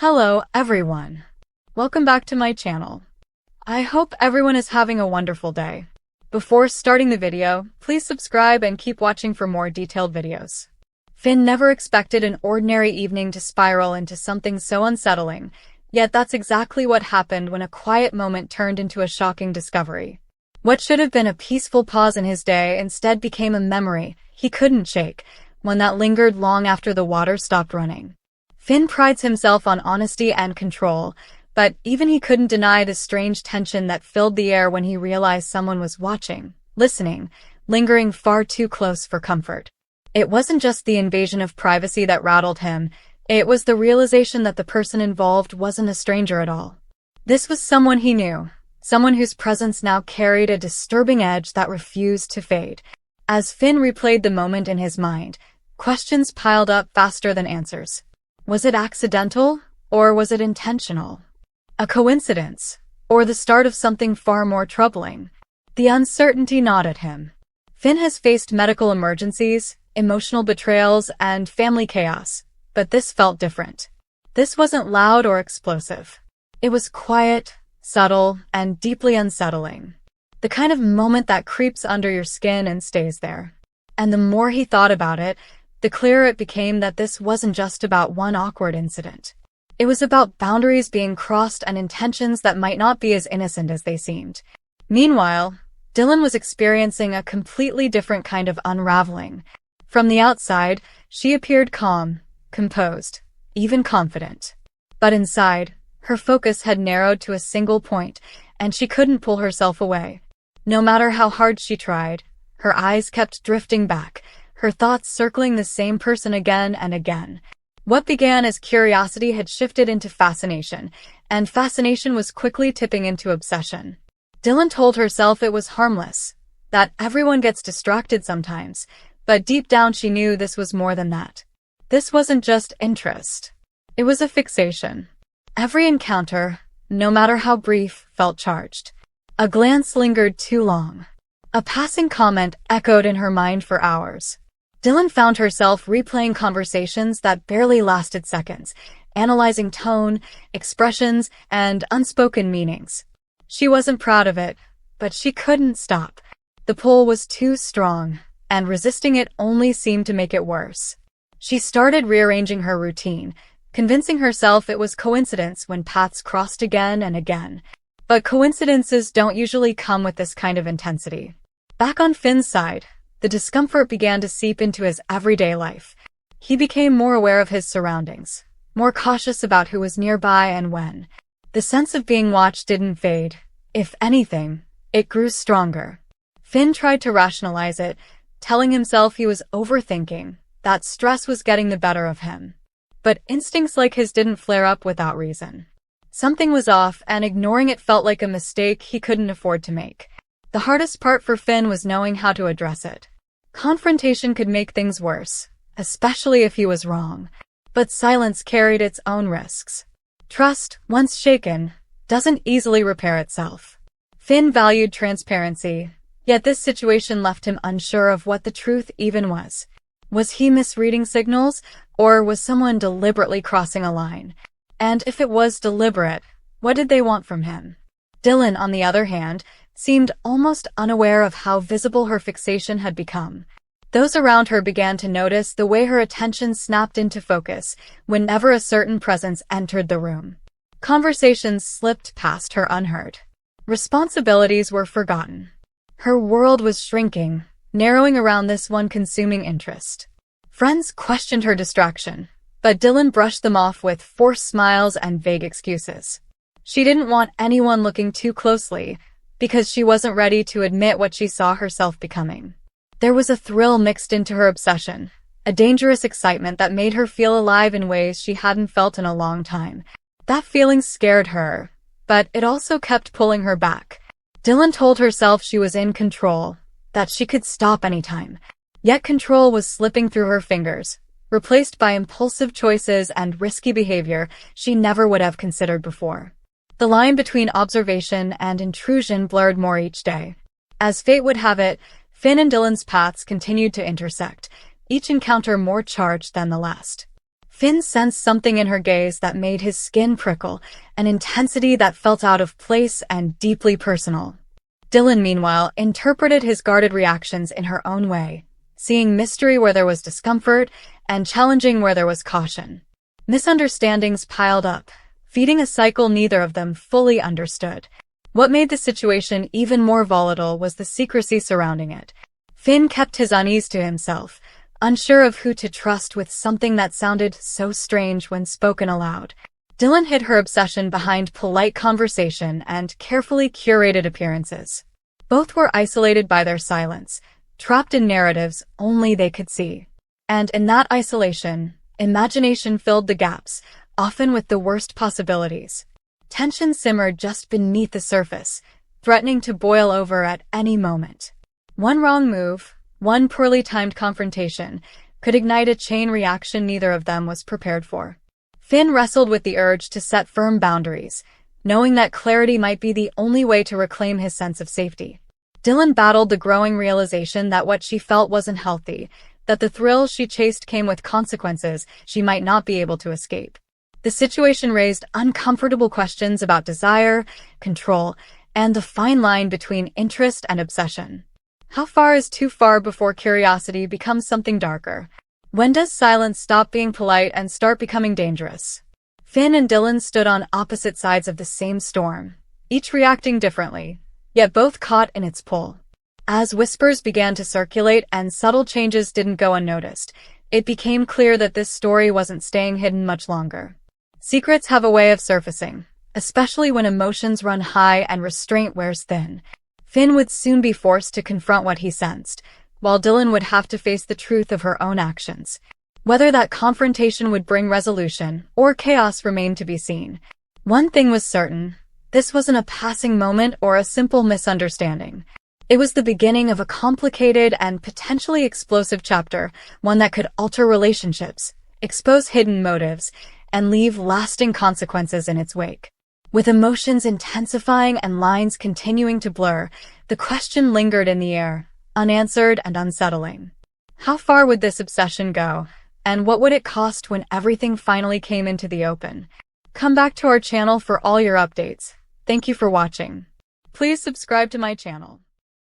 Hello, everyone. Welcome back to my channel. I hope everyone is having a wonderful day. Before starting the video, please subscribe and keep watching for more detailed videos. Finn never expected an ordinary evening to spiral into something so unsettling, yet that's exactly what happened when a quiet moment turned into a shocking discovery. What should have been a peaceful pause in his day instead became a memory he couldn't shake, one that lingered long after the water stopped running. Finn prides himself on honesty and control, but even he couldn't deny the strange tension that filled the air when he realized someone was watching, listening, lingering far too close for comfort. It wasn't just the invasion of privacy that rattled him, it was the realization that the person involved wasn't a stranger at all. This was someone he knew, someone whose presence now carried a disturbing edge that refused to fade. As Finn replayed the moment in his mind, questions piled up faster than answers. Was it accidental, or was it intentional? A coincidence, or the start of something far more troubling? The uncertainty gnawed at him. Finn has faced medical emergencies, emotional betrayals, and family chaos, but this felt different. This wasn't loud or explosive. It was quiet, subtle, and deeply unsettling. The kind of moment that creeps under your skin and stays there. And the more he thought about it, the clearer it became that this wasn't just about one awkward incident. It was about boundaries being crossed and intentions that might not be as innocent as they seemed. Meanwhile, Dylan was experiencing a completely different kind of unraveling. From the outside, she appeared calm, composed, even confident. But inside, her focus had narrowed to a single point, and she couldn't pull herself away. No matter how hard she tried, her eyes kept drifting back, her thoughts circling the same person again and again. What began as curiosity had shifted into fascination, and fascination was quickly tipping into obsession. Dylan told herself it was harmless, that everyone gets distracted sometimes, but deep down she knew this was more than that. This wasn't just interest. It was a fixation. Every encounter, no matter how brief, felt charged. A glance lingered too long. A passing comment echoed in her mind for hours. Dylan found herself replaying conversations that barely lasted seconds, analyzing tone, expressions, and unspoken meanings. She wasn't proud of it, but she couldn't stop. The pull was too strong, and resisting it only seemed to make it worse. She started rearranging her routine, convincing herself it was coincidence when paths crossed again and again. But coincidences don't usually come with this kind of intensity. Back on Finn's side, the discomfort began to seep into his everyday life. He became more aware of his surroundings, more cautious about who was nearby and when. The sense of being watched didn't fade. If anything, it grew stronger. Finn tried to rationalize it, telling himself he was overthinking, that stress was getting the better of him. But instincts like his didn't flare up without reason. Something was off, and ignoring it felt like a mistake he couldn't afford to make. The hardest part for Finn was knowing how to address it. Confrontation could make things worse, especially if he was wrong. But silence carried its own risks. Trust, once shaken, doesn't easily repair itself. Finn valued transparency, yet this situation left him unsure of what the truth even was. Was he misreading signals, or was someone deliberately crossing a line? And if it was deliberate, what did they want from him? Dylan, on the other hand, seemed almost unaware of how visible her fixation had become. Those around her began to notice the way her attention snapped into focus whenever a certain presence entered the room. Conversations slipped past her unheard. Responsibilities were forgotten. Her world was shrinking, narrowing around this one consuming interest. Friends questioned her distraction, but Dylan brushed them off with forced smiles and vague excuses. She didn't want anyone looking too closely, because she wasn't ready to admit what she saw herself becoming. There was a thrill mixed into her obsession, a dangerous excitement that made her feel alive in ways she hadn't felt in a long time. That feeling scared her, but it also kept pulling her back. Dylan told herself she was in control, that she could stop anytime. Yet control was slipping through her fingers, replaced by impulsive choices and risky behavior she never would have considered before. The line between observation and intrusion blurred more each day. As fate would have it, Finn and Dylan's paths continued to intersect, each encounter more charged than the last. Finn sensed something in her gaze that made his skin prickle, an intensity that felt out of place and deeply personal. Dylan, meanwhile, interpreted his guarded reactions in her own way, seeing mystery where there was discomfort and challenging where there was caution. Misunderstandings piled up, feeding a cycle neither of them fully understood. What made the situation even more volatile was the secrecy surrounding it. Finn kept his unease to himself, unsure of who to trust with something that sounded so strange when spoken aloud. Dylan hid her obsession behind polite conversation and carefully curated appearances. Both were isolated by their silence, trapped in narratives only they could see. And in that isolation, imagination filled the gaps, often with the worst possibilities. Tension simmered just beneath the surface, threatening to boil over at any moment. One wrong move, one poorly timed confrontation, could ignite a chain reaction neither of them was prepared for. Finn wrestled with the urge to set firm boundaries, knowing that clarity might be the only way to reclaim his sense of safety. Dylan battled the growing realization that what she felt wasn't healthy, that the thrill she chased came with consequences she might not be able to escape. The situation raised uncomfortable questions about desire, control, and the fine line between interest and obsession. How far is too far before curiosity becomes something darker? When does silence stop being polite and start becoming dangerous? Finn and Dylan stood on opposite sides of the same storm, each reacting differently, yet both caught in its pull. As whispers began to circulate and subtle changes didn't go unnoticed, it became clear that this story wasn't staying hidden much longer. Secrets have a way of surfacing, especially when emotions run high and restraint wears thin. Finn would soon be forced to confront what he sensed, while Dylan would have to face the truth of her own actions. Whether that confrontation would bring resolution or chaos remained to be seen. One thing was certain: this wasn't a passing moment or a simple misunderstanding. It was the beginning of a complicated and potentially explosive chapter, one that could alter relationships, expose hidden motives, and leave lasting consequences in its wake. With emotions intensifying and lines continuing to blur, the question lingered in the air, unanswered and unsettling. How far would this obsession go, and what would it cost when everything finally came into the open? Come back to our channel for all your updates. Thank you for watching. Please subscribe to my channel.